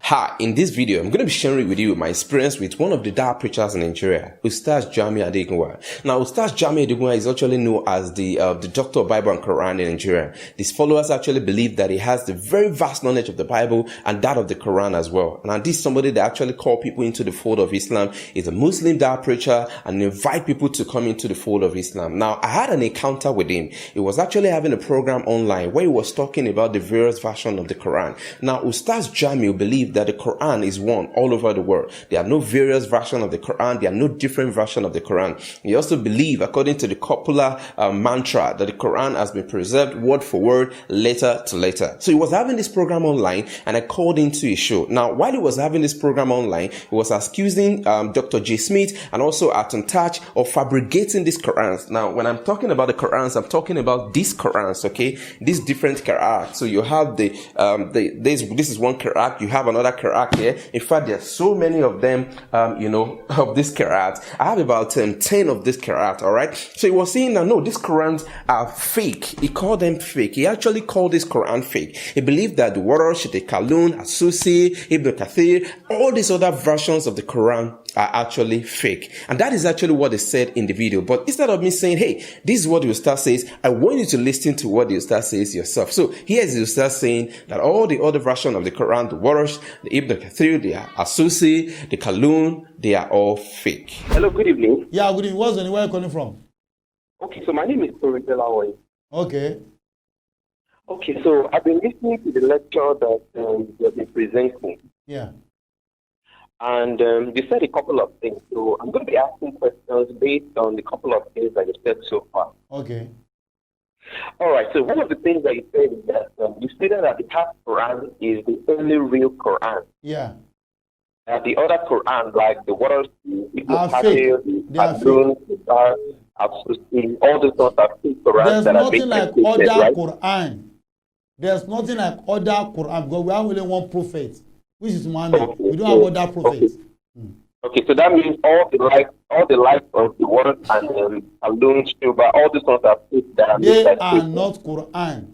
Hi, in this video, I'm going to be sharing with you my experience with one of the Dawah preachers in Nigeria, Ustaz Jamiu Adegunwa. Now, Ustaz Jamiu Adegunwa is actually known as the doctor of Bible and Quran in Nigeria. His followers actually believe that he has the very vast knowledge of the Bible and that of the Quran as well. Now, this is somebody that actually call people into the fold of Islam. He's a Muslim Dawah preacher and invite people to come into the fold of Islam. Now, I had an encounter with him. He was actually having a program online where he was talking about the various versions of the Quran. Now, Ustaz Jamiu believed that the Quran is one all over the world. There are no various versions of the Quran. There are no different versions of the Quran. He also believed, according to the popular mantra, that the Quran has been preserved word for word, letter to letter. So he was having this program online and I called into his show. Now, while he was having this program online, he was accusing Dr. J. Smith and also Hatun Tash of fabricating these Qurans. Now, when I'm talking about the Qurans, I'm talking about these Qurans, okay? These different Qur'an. So you have this is one Qur'an, you have another Qur'an here. In fact, there are so many of them, of this Qur'an. I have about 10 of this Qur'an, all right? So he was saying that, no, these Qur'ans are fake. He called them fake. He actually called this Qur'an fake. He believed that the Warsh, the Kalun, Asusi, Ibn Kathir, all these other versions of the Qur'an are actually fake. And that is actually what they said in the video. But instead of me saying, hey, this is what the Ustaz says, I want you to listen to what the Ustaz says yourself. So here's the Ustaz saying that all the other versions of the Quran, the Warsh, the Ibn Kathir, the Asusi, the Kalun, they are all fake. Hello, good evening. Yeah, good evening. What's the name? Where are you calling from? Okay, so my name is Korede Olawoyin. Okay. Okay, so I've been listening to the lecture that you have been presenting. Yeah. And you said a couple of things. So I'm going to be asking questions based on the couple of things that you said so far. Okay. All right, so one of the things that you said is that you stated that the Hafs Qur'an is the only real Qur'an. Yeah. The other Qur'an, like the Warsh, the Are fake. They are fake. All the sorts of fake Qur'ans There's that are being nothing like created, other right? Quran. There's nothing like other Quran because we have only one prophet, which is Muhammad. Okay. We don't have other prophets. Okay, so that means all the life of the world and Alun, Shuba, all these ones are fake that are They made by are fake. not Quran.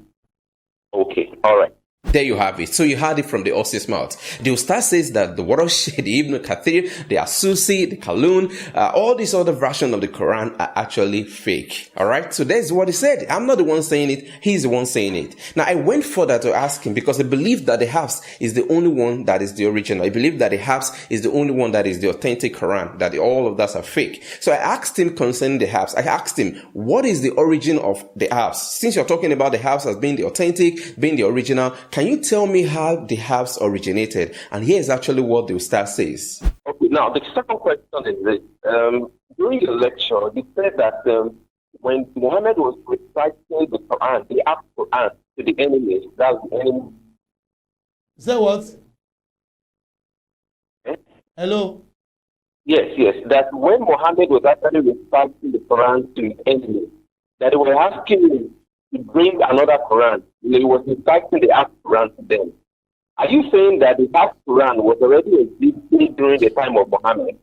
Okay, all right. There you have it. So you heard it from the Os's mouth. The Ustaz says that the Warsh, the Ibn Kathir, the Asusi, the Kalun, all these other versions of the Quran are actually fake. Alright? So that's what he said. I'm not the one saying it. He's the one saying it. Now I went further to ask him because I believe that the Hafs is the only one that is the original. I believe that the Hafs is the only one that is the authentic Quran, that all of that are fake. So I asked him concerning the Hafs. I asked him, what is the origin of the Hafs? Since you're talking about the Hafs as being the authentic, being the original, can you tell me how the Hafs originated? And here is actually what the Ustaz says. Okay, now the second question is this. During your lecture, you said that when Muhammad was reciting the Quran, the Hafs Qur'an to the enemies, that was the enemy. Say what? Eh? Hello? Yes, that when Muhammad was actually reciting the Quran to his enemies, that they were asking him to bring another Quran. He was reciting the Hafs Qur'an to them. Are you saying that the Hafs Qur'an was already existing during the time of Muhammad?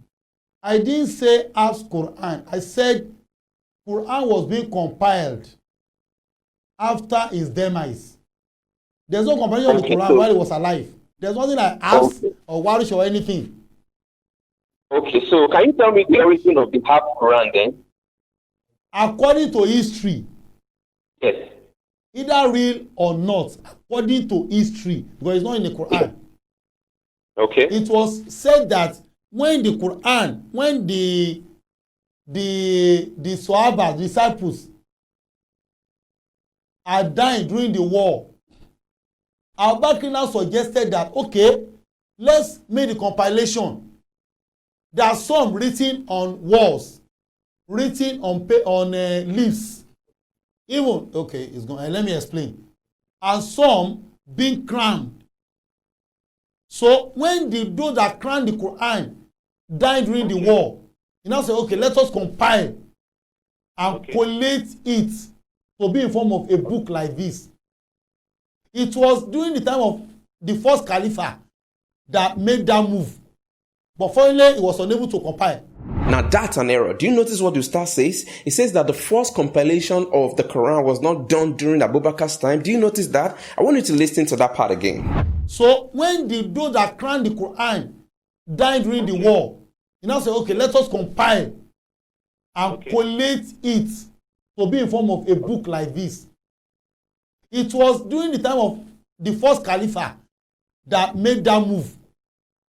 I didn't say Hafs Qur'an. I said Quran was being compiled after his demise. There's no comparison of the Quran while he was alive. There's nothing like Hafs or Warsh or anything. Okay, so can you tell me the origin of the Hafs Qur'an then? According to history, Yes. either real or not, according to history, because it's not in the Quran. Okay. It was said that when the Quran, when the Sahaba, disciples, are dying during the war, Abu Bakr now suggested that, okay, let's make the compilation. There are some written on walls, written on leaves. Even, okay, it's going. Let me explain. And some being crammed. So when those that crammed the Quran died during the war, you now say, okay, let us compile and collate it to be in form of a book like this. It was during the time of the first Caliph that made that move. But finally, he was unable to compile. Now that's an error. Do you notice what the Ustaz says? He says that the first compilation of the Quran was not done during Abu Bakr's time. Do you notice that? I want you to listen to that part again. So when those that crowned the Quran died during the war, you now say, okay, let us compile and collate it to be in form of a book like this. It was during the time of the first Caliph that made that move.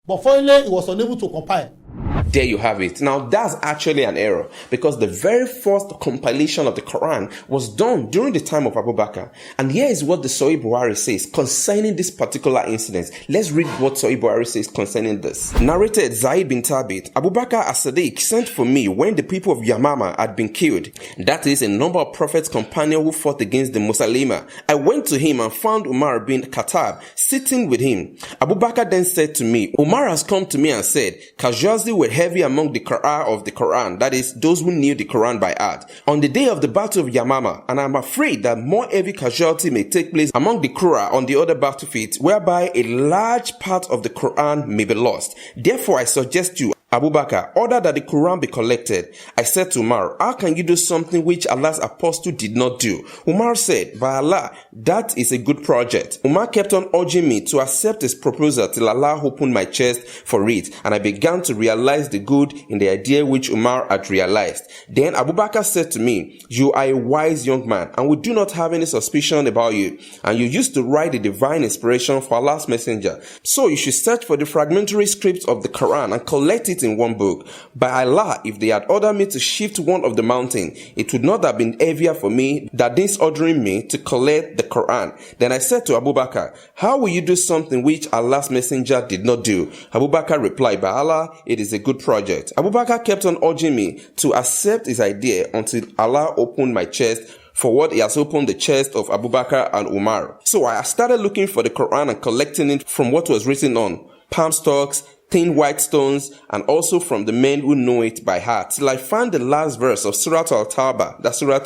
But finally, it was unable to compile. There you have it. Now, that's actually an error because the very first compilation of the Quran was done during the time of Abu Bakr. And here is what the Sahih Buhari says concerning this particular incident. Let's read what Sahih Buhari says concerning this. Narrated Zaid bin Thabit, Abu Bakr as-Siddiq sent for me when the people of Yamama had been killed. That is a number of Prophet's companions who fought against the Musalima. I went to him and found Umar bin Khattab sitting with him. Abu Bakr then said to me, Umar has come to me and said, casualties were heavy among the Qur'an of the Quran, that is, those who knew the Quran by heart, on the day of the battle of Yamama, and I'm afraid that more heavy casualty may take place among the Qur'an on the other battlefields, whereby a large part of the Quran may be lost. Therefore, I suggest you, Abu Bakr, order that the Quran be collected. I said to Umar, how can you do something which Allah's apostle did not do? Umar said, by Allah, that is a good project. Umar kept on urging me to accept his proposal till Allah opened my chest for it, and I began to realize the good in the idea which Umar had realized. Then Abu Bakr said to me, you are a wise young man, and we do not have any suspicion about you, and you used to write the divine inspiration for Allah's messenger. So you should search for the fragmentary scripts of the Quran and collect it in one book. By Allah, if they had ordered me to shift one of the mountain, it would not have been heavier for me than this ordering me to collect the Quran. Then I said to Abu Bakr, how will you do something which Allah's messenger did not do? Abu Bakr replied, by Allah, it is a good project. Abu Bakr kept on urging me to accept his idea until Allah opened my chest for what he has opened the chest of Abu Bakr and Umar. So I started looking for the Quran and collecting it from what was written on palm stalks, thin white stones, and also from the men who know it by heart, till I found the last verse of Surah Al-Tawbah, the Surah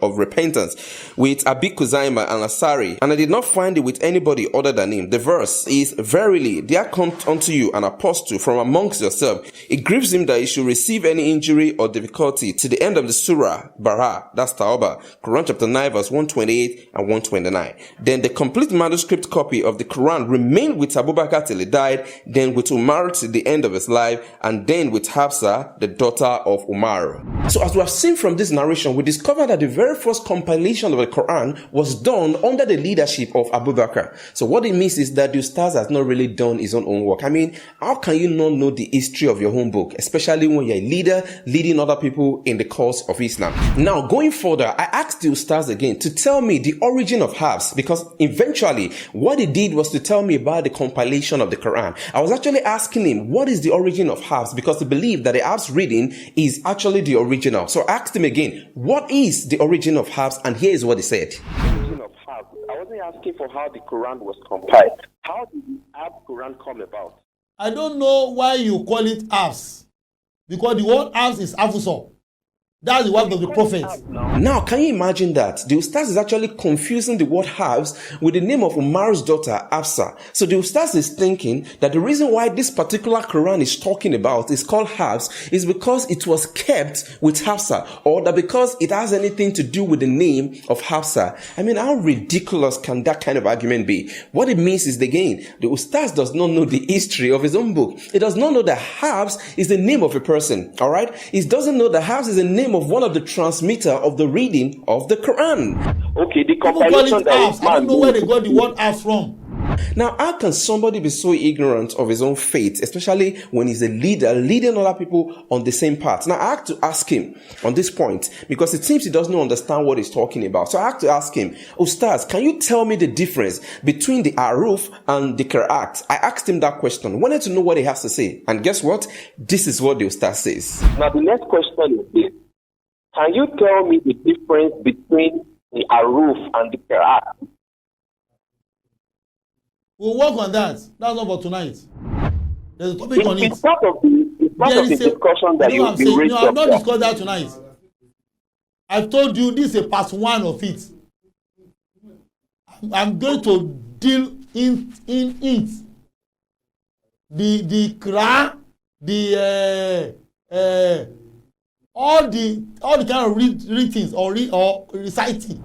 of repentance, with Abi Kuzaima and Asari, and I did not find it with anybody other than him. The verse is, verily, there comes unto you an apostle from amongst yourself. It grieves him that he should receive any injury or difficulty to the end of the Surah, Bara, that's Tawbah, Quran chapter 9 verse 128 and 129. Then the complete manuscript copy of the Quran remained with Abu Bakr till he died, then with Umar to the end of his life, and then with Hafsa, the daughter of Umar. So as we have seen from this narration, we discover that the very first compilation of the Quran was done under the leadership of Abu Bakr. So what it means is that the Ustaz has not really done his own work. I mean, how can you not know the history of your own book, especially when you're a leader leading other people in the cause of Islam? Now, going further, I asked the Ustaz again to tell me the origin of Hafs, because eventually what he did was to tell me about the compilation of the Quran. I was actually asking him, what is the origin of Hafs? Because he believed that the Hafs reading is actually the original. So I asked him again, what is the origin of Hafs? And here is what he said. The origin of Hafs. I wasn't asking for how the Quran was compiled. How did the Hafs Quran come about? I don't know why you call it Hafs, because the word Hafs is Hafsa. That's the word of the prophet. Now, can you imagine that? The Ustaz is actually confusing the word Hafs with the name of Umar's daughter, Hafsa. So the Ustaz is thinking that the reason why this particular Quran is talking about is called Hafs is because it was kept with Hafsa, or that because it has anything to do with the name of Hafsa. I mean, how ridiculous can that kind of argument be? What it means is, again, the Ustaz does not know the history of his own book. He does not know that Hafs is the name of a person, alright? He doesn't know that Hafs is the name of one of the transmitter of the reading of the Quran. Okay, the compilation that I don't know where they got the word Hafs from. Now, how can somebody be so ignorant of his own faith, especially when he's a leader, leading other people on the same path? Now, I have to ask him on this point, because it seems he doesn't understand what he's talking about. So I have to ask him, Ustaz, can you tell me the difference between the Aruf and the Qira'at? I asked him that question, wanted to know what he has to say. And guess what? This is what the Ustaz says. Now, the next question is this. Can you tell me the difference between the Aruf and the Qira'at? We'll work on that. That's not for tonight. There's a topic on it. It's part of the discussion that you raised. No, I'm not discussing that tonight. I've told you this is a part one of it. I'm going to deal in it. The Qur'an, all the kind of read things or reciting.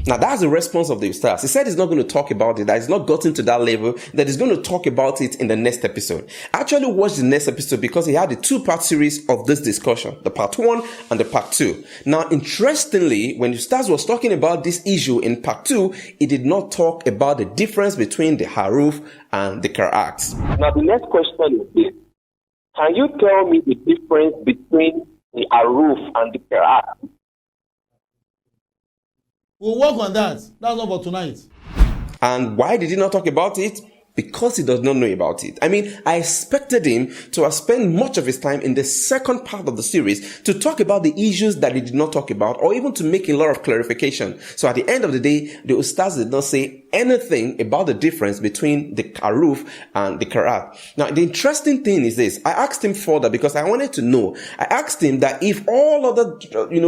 Now, that's the response of the Ustaz. He said he's not going to talk about it, that he's not gotten to that level, that he's going to talk about it in the next episode. I actually watched the next episode because he had a 2-part series of this discussion, the part 1 and the part 2. Now, interestingly, when the Ustaz was talking about this issue in part 2, he did not talk about the difference between the haruf and the qira'at. Now, the next question is this. Can you tell me the difference between the haruf and the qira'at? We'll work on that. That's not for tonight. And why did he not talk about it? Because he does not know about it. I mean, I expected him to have spent much of his time in the second part of the series to talk about the issues that he did not talk about, or even to make a lot of clarification. So at the end of the day, the Ustaz did not say anything about the difference between the haruf and the qira'at. Now, the interesting thing is this. I asked him further because I wanted to know. I asked him that if all other,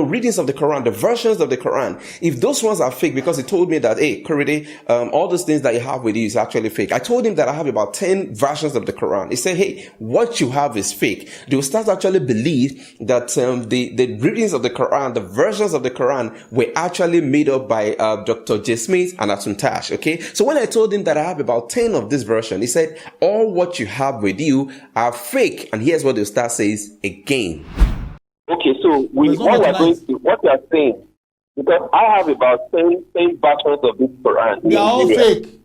readings of the Quran, the versions of the Quran, if those ones are fake, because he told me that, hey, Korede, all those things that you have with you is actually fake. I told him that I have about 10 versions of the Quran. He said, hey, what you have is fake. The Ustaz actually believed that the readings of the Quran, the versions of the Quran, were actually made up by Dr. Smith and Hatun Tash. Okay, so when I told him that I have about 10 of this version, he said, all what you have with you are fake. And here's what the Ustaz says again. Okay, so what we are saying, because I have about 10 versions of this Quran. They are all fake.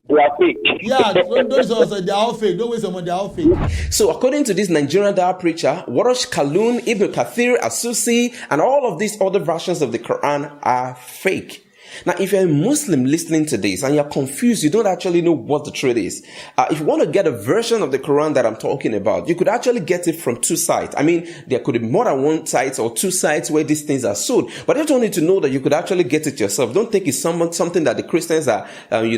They are fake. Yeah, those are they are all fake. Don't waste your money, they are all fake. So according to this Nigerian Dawah preacher, Warsh, Kalun, Ibn Kathir, Asusi, and all of these other versions of the Quran are fake. Now, if you're a Muslim listening to this and you're confused, you don't actually know what the truth is. If you want to get a version of the Quran that I'm talking about, you could actually get it from 2 sites. I mean, there could be more than 1 site or 2 sites where these things are sold. But I just want you to know that you could actually get it yourself. Don't think it's something that the Christians are,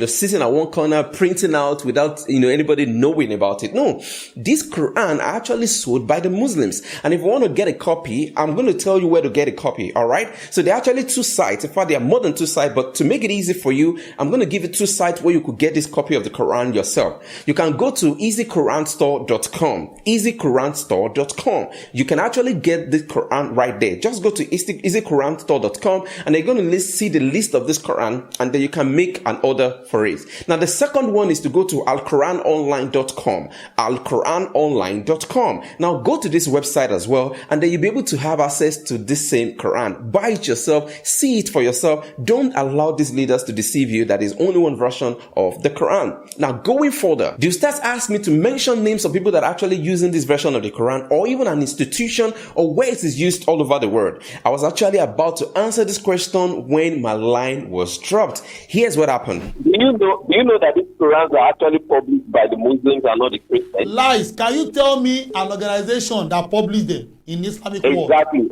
sitting at one corner printing out without, anybody knowing about it. No, these Quran are actually sold by the Muslims. And if you want to get a copy, I'm going to tell you where to get a copy. All right. So there are actually 2 sites. In fact, there are more than 2 sites. But to make it easy for you, I'm going to give you 2 sites where you could get this copy of the Quran yourself. You can go to easyquranstore.com. easyquranstore.com. You can actually get the Quran right there. Just go to easyquranstore.com and you're going to see the list of this Quran, and then you can make an order for it. Now, the second one is to go to alquranonline.com. alquranonline.com. Now, go to this website as well, and then you'll be able to have access to this same Quran. Buy it yourself. See it for yourself. Don't allow these leaders to deceive you that is only one version of the Quran. Now, going further, the Ustaz asked me to mention names of people that are actually using this version of the Quran, or even an institution, or where it is used all over the world. I was actually about to answer this question when my line was dropped. Here's what happened. Do you know that these Qurans are actually published by the Muslims and not the Christians? Lies. Can you tell me an organization that published them in Islamic world? Exactly.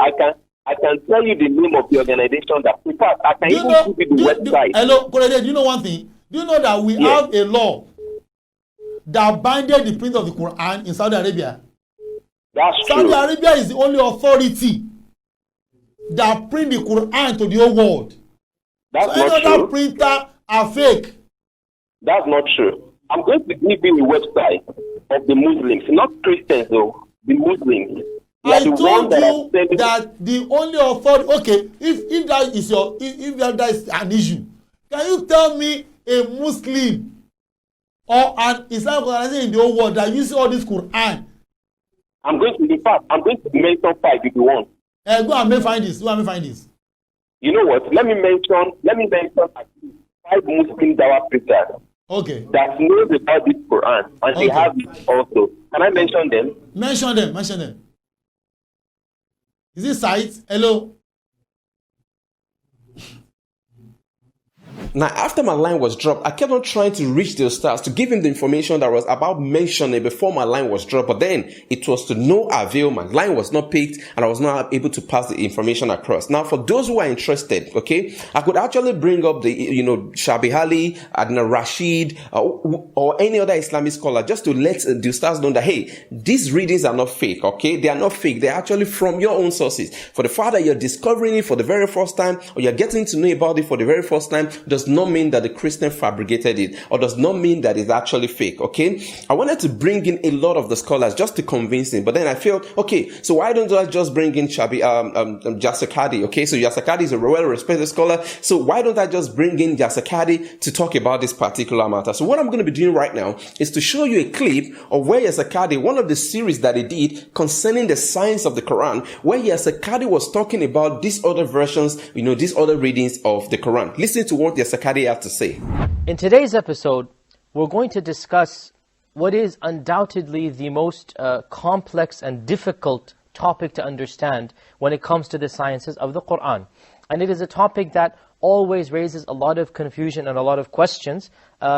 I can tell you the name of the organization that, in fact, I can even give you the website. Hello, Korede, do you know one thing? Do you know that we have a law that binded the print of the Quran in Saudi Arabia? That's true. Saudi Arabia is the only authority that print the Quran to the whole world. That's so not any true. other printer are fake. That's not true. I'm going to give you a website of the Muslims, not Christians though, the Muslims. I told you that the only authority. Okay, if that is if that is an issue, can you tell me a Muslim or an Islamic organization in the whole world that uses all this Quran? I'm going to mention 5 if you want. Go and find this. You know what? Let me mention 5 Muslim Dawah preachers. Okay. That knows about this Quran, and they have it also. Can I mention them? Mention them. Is this site? Hello? Now, after my line was dropped, I kept on trying to reach the Ustaz to give him the information that was about mentioning before my line was dropped. But then it was to no avail. My line was not picked and I was not able to pass the information across. Now, for those who are interested, okay, I could actually bring up the, Shabi Ali, Adnan Rashid, or any other Islamic scholar just to let the Ustaz know that, hey, these readings are not fake, okay? They are not fake. They're actually from your own sources. For the fact that you're discovering it for the very first time or you're getting to know about it for the very first time does does not mean that the Christian fabricated it, or does not mean that it's actually fake, okay? I wanted to bring in a lot of the scholars just to convince him, but then I felt, okay, so why don't I just bring in Jasakadi, okay? So Jasakadi is a well-respected scholar, so why don't I just bring in Jasakadi to talk about this particular matter? So what I'm going to be doing right now is to show you a clip of where Jasakadi, one of the series that he did concerning the science of the Quran, where Jasakadi was talking about these other versions, these other readings of the Quran. Listen to what Jasakadi had to say. In today's episode, we're going to discuss what is undoubtedly the most complex and difficult topic to understand when it comes to the sciences of the Qur'an. And it is a topic that always raises a lot of confusion and a lot of questions.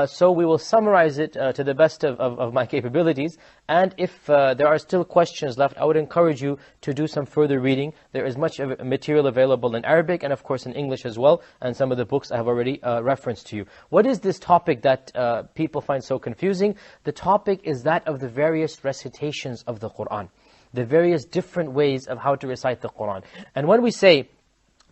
So we will summarize it to the best of my capabilities. And if there are still questions left, I would encourage you to do some further reading. There is much material available in Arabic and of course in English as well. And some of the books I have already referenced to you. What is this topic that people find so confusing? The topic is that of the various recitations of the Qur'an. The various different ways of how to recite the Qur'an. And when we say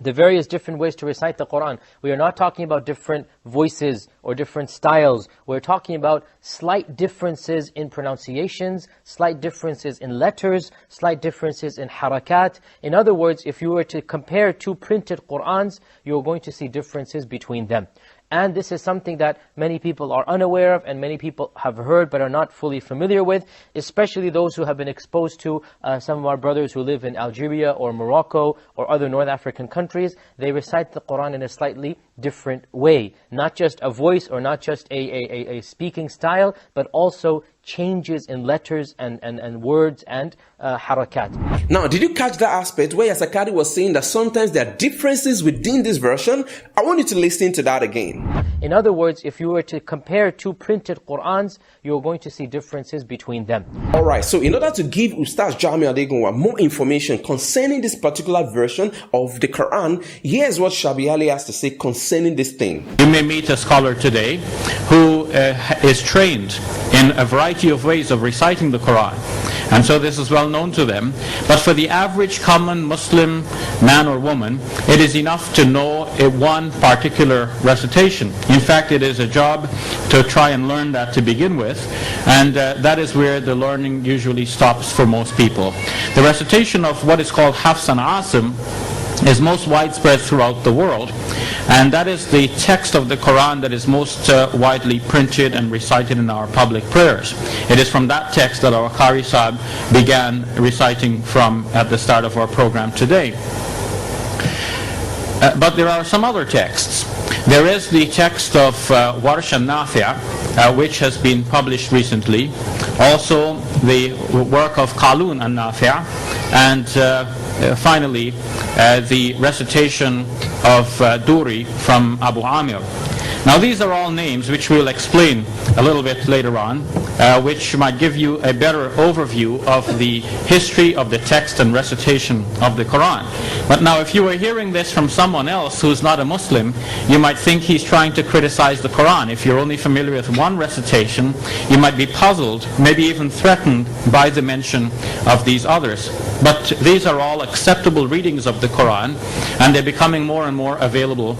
the various different ways to recite the Qur'an, we are not talking about different voices or different styles. We're talking about slight differences in pronunciations, slight differences in letters, slight differences in harakat. In other words, if you were to compare two printed Qur'ans, you're going to see differences between them. And this is something that many people are unaware of and many people have heard but are not fully familiar with, especially those who have been exposed to some of our brothers who live in Algeria or Morocco or other North African countries. They recite the Qur'an in a slightly different way. Not just a voice or not just a speaking style, but also changes in letters and words and harakat. Now, did you catch that aspect where Yasakari was saying that sometimes there are differences within this version? I want you to listen to that again. In other words, if you were to compare two printed Qur'ans, you're going to see differences between them. Alright, so in order to give Ustaz Jamiu Adegunwa more information concerning this particular version of the Quran, here's what Shabi Ali has to say concerning this thing. You may meet a scholar today who is trained in a variety of ways of reciting the Quran. And so this is well known to them. But for the average common Muslim man or woman, it is enough to know one particular recitation. In fact, it is a job to try and learn that to begin with. And that is where the learning usually stops for most people. The recitation of what is called Hafs and Asim is most widespread throughout the world. And that is the text of the Quran that is most widely printed and recited in our public prayers. It is from that text that our Qari Sahib began reciting from at the start of our program today. But there are some other texts. There is the text of Warsh and Nafi', which has been published recently. Also the work of Qalun and Nafi', and finally the recitation of Duri from Abu Amir. Now these are all names which we'll explain a little bit later on, which might give you a better overview of the history of the text and recitation of the Quran. But now if you were hearing this from someone else who's not a Muslim, you might think he's trying to criticize the Quran. If you're only familiar with one recitation, you might be puzzled, maybe even threatened by the mention of these others. But these are all acceptable readings of the Quran, and they're becoming more and more available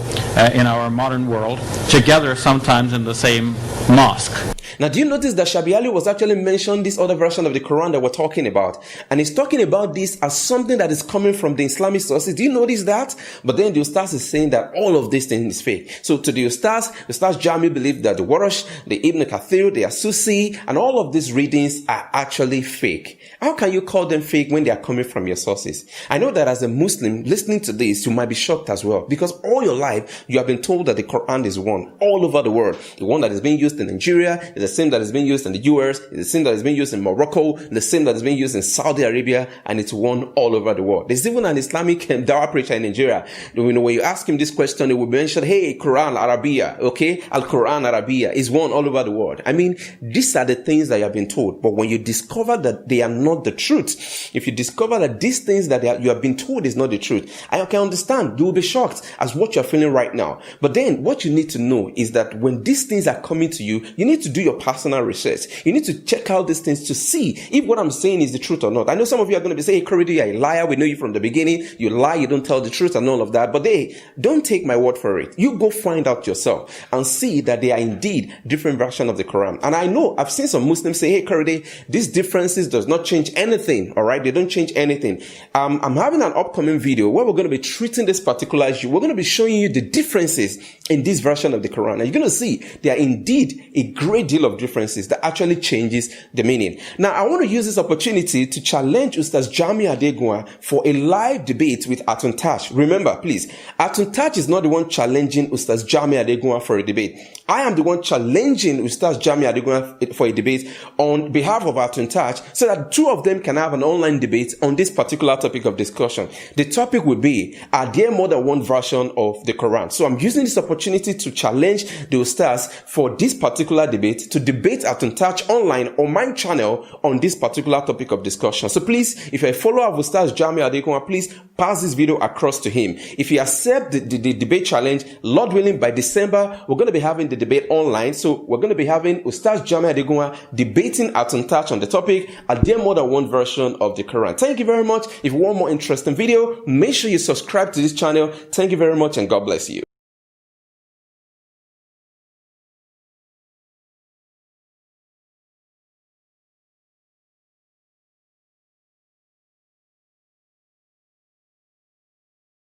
in our modern world, together sometimes in the same mosque. Now, do you notice that Shabi Ali was actually mentioning this other version of the Quran that we're talking about? And he's talking about this as something that is coming from the Islamic sources. Do you notice that? But then the Ustaz is saying that all of this thing is fake. So to the Ustaz Jamiu believed that the Warsh, the Ibn Kathir, the Asusi, and all of these readings are actually fake. How can you call them fake when they are coming from your sources? I know that as a Muslim listening to this, you might be shocked as well, because all your life you have been told that the Quran is one all over the world. The one that is being used in Nigeria is the same that is being used in the US, is the same that is being used in Morocco, the same that is being used in Saudi Arabia, and it's one all over the world. There's even an Islamic Dawah preacher in Nigeria. When you ask him this question, he will mention, hey, Quran Arabiya, okay? Al-Quran Arabiya is one all over the world. I mean, these are the things that you have been told. But when you discover that they are not the truth, if you discover that these things that you have been told is not the truth, I can understand. You will be shocked as what you're feeling right now. But then what you need to know is that when these things are coming to you, you need to do your your personal research. You need to check out these things to see if what I'm saying is the truth or not. I know some of you are going to be saying, hey, Korede, you're a liar. We know you from the beginning. You lie, you don't tell the truth and all of that. But hey, don't take my word for it. You go find out yourself and see that they are indeed different versions of the Quran. And I know I've seen some Muslims say, hey, Korede, these differences does not change anything. All right. They don't change anything. I'm having an upcoming video where we're going to be treating this particular issue. We're going to be showing you the differences in this version of the Quran. And you're going to see there are indeed a great deal of differences that actually changes the meaning. Now, I want to use this opportunity to challenge Ustaz Jamiu Adegunwa for a live debate with Hatun Tash. Remember, please, Hatun Tash is not the one challenging Ustaz Jamiu Adegunwa for a debate. I am the one challenging Ustaz Jamiu Adegunwa for a debate on behalf of Hatun Tash so that two of them can have an online debate on this particular topic of discussion. The topic would be, are there more than one version of the Quran? So I'm using this opportunity to challenge the Ustaz for this particular debate, to debate Hatun Tash online on my channel on this particular topic of discussion. So please, if you're a follower of Ustaz Jamiu Adegunwa, please pass this video across to him. If you accept the debate challenge, Lord willing, by December, we're going to be having the debate online. So we're going to be having Ustaz Jamiu Adegunwa debating Hatun Tash on the topic, are there more than one version of the Quran? Thank you very much. If you want more interesting video, make sure you subscribe to this channel. Thank you very much and God bless you.